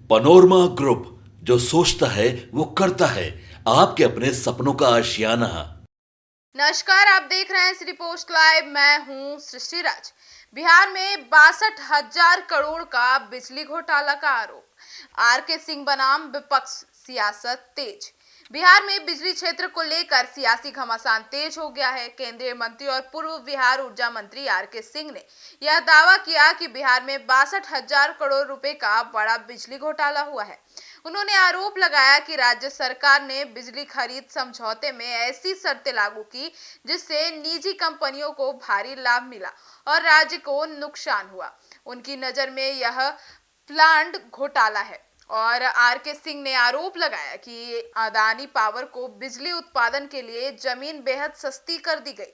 Panorama group, जो सोचता है वो करता है। आपके अपने सपनों का आशियाना। नमस्कार, आप देख रहे हैं श्री पोस्ट लाइव। मैं हूं सृष्टि राज। बिहार में 62,000 करोड़ का बिजली घोटाला का आरोप। आर के सिंह बनाम विपक्ष, सियासत तेज। बिहार में बिजली क्षेत्र को लेकर सियासी घमासान तेज हो गया है। केंद्रीय मंत्री और पूर्व बिहार ऊर्जा मंत्री आर के सिंह ने यह दावा किया कि बिहार में 62,000 करोड़ रुपए का बड़ा बिजली घोटाला हुआ है। उन्होंने आरोप लगाया कि राज्य सरकार ने बिजली खरीद समझौते में ऐसी शर्तें लागू की जिससे निजी कंपनियों को भारी लाभ मिला और राज्य को नुकसान हुआ। उनकी नजर में यह प्लांट घोटाला है। और आर के सिंह ने आरोप लगाया कि अदानी पावर को बिजली उत्पादन के लिए जमीन बेहद सस्ती कर दी गई,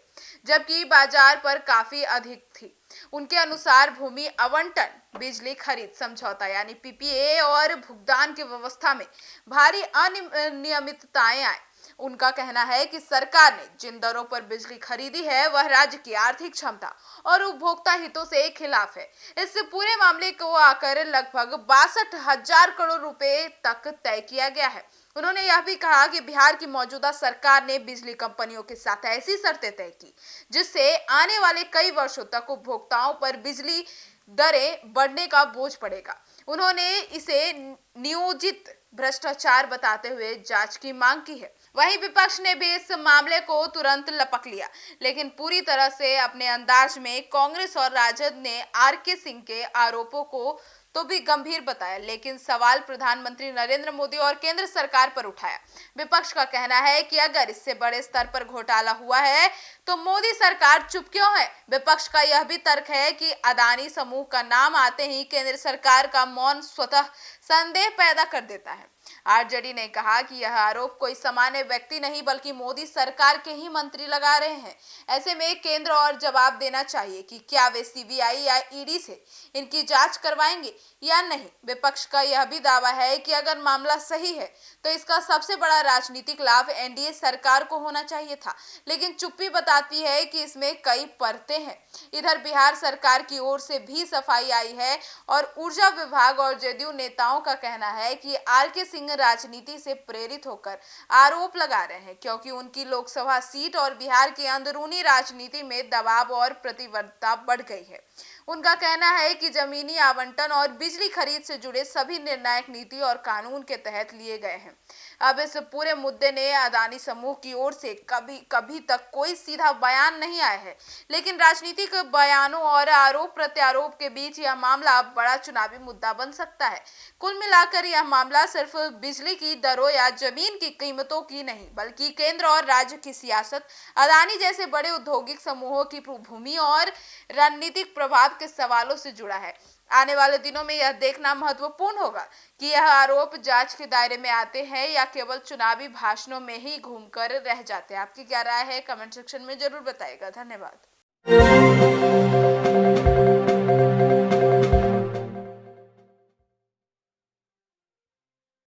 जबकि बाजार पर काफी अधिक थी। उनके अनुसार भूमि आवंटन, बिजली खरीद समझौता यानी पीपीए और भुगतान की व्यवस्था में भारी अनियमितताएं आई। उनका कहना है कि सरकार ने जिन दरों पर बिजली खरीदी है वह राज्य की आर्थिक क्षमता और उपभोक्ता हितों से खिलाफ है। इस पूरे मामले को आकर लगभग 62,000 करोड़ रुपए तक तय किया गया है। उन्होंने यह भी कहा कि बिहार की मौजूदा सरकार ने बिजली कंपनियों के साथ ऐसी शर्तें तय की जिससे आने वाले कई वर्षों तक उपभोक्ताओं पर बिजली दरें बढ़ने का बोझ पड़ेगा। उन्होंने इसे नियोजित भ्रष्टाचार बताते हुए जांच की मांग की है। वहीं विपक्ष ने भी इस मामले को तुरंत लपक लिया, लेकिन पूरी तरह से अपने अंदाज में। कांग्रेस और राजद ने आर के सिंह के आरोपों को तो भी गंभीर बताया, लेकिन सवाल प्रधानमंत्री नरेंद्र मोदी और केंद्र सरकार पर उठाया। विपक्ष का कहना है कि अगर इससे बड़े स्तर पर घोटाला हुआ है तो मोदी सरकार चुप क्यों है। विपक्ष का यह भी तर्क है कि अदानी समूह का नाम आते ही केंद्र सरकार का मौन स्वतः संदेह पैदा कर देता है। आरजेडी ने कहा कि यह आरोप कोई सामान्य व्यक्ति नहीं बल्कि मोदी सरकार के ही मंत्री लगा रहे हैं। ऐसे में केंद्र और जवाब देना चाहिए कि क्या वे सीबीआई या ईडी से इनकी जांच करवाएंगे या नहीं। विपक्ष का यह भी दावा है कि अगर मामला सही है तो इसका सबसे बड़ा राजनीतिक लाभ एनडीए सरकार को होना चाहिए था, लेकिन चुप्पी बताती है कि इसमें कई परतें हैं। इधर बिहार सरकार की ओर से भी सफाई आई है और ऊर्जा विभाग और जेडीयू नेताओं का कहना है कि आर के सिंह राजनीति से प्रेरित होकर आरोप लगा रहे हैं, क्योंकि उनकी लोकसभा सीट और बिहार की अंदरूनी राजनीति में दबाव और प्रतिबद्धता बढ़ गई है। उनका कहना है कि जमीनी आवंटन और बिजली खरीद से जुड़े सभी निर्णायक नीति और कानून के तहत लिए गए हैं। अब इस पूरे मुद्दे ने अदानी समूह की ओर से कभी तक कोई सीधा बयान नहीं आया है, लेकिन राजनीतिक बयानों और आरोप प्रत्यारोप के बीच यह मामला अब बड़ा चुनावी मुद्दा बन सकता है। कुल मिलाकर यह मामला सिर्फ बिजली की दरों या जमीन की कीमतों की नहीं, बल्कि केंद्र और राज्य की सियासत, अदानी जैसे बड़े औद्योगिक समूहों की भूमि और रणनीतिक प्रभाव के सवालों से जुड़ा है। आने वाले दिनों में यह देखना महत्वपूर्ण होगा कि यह आरोप जांच के दायरे में आते हैं या केवल चुनावी भाषणों में ही घूमकर रह जाते हैं। आपकी क्या राय है, कमेंट सेक्शन में जरूर बताइएगा। धन्यवाद।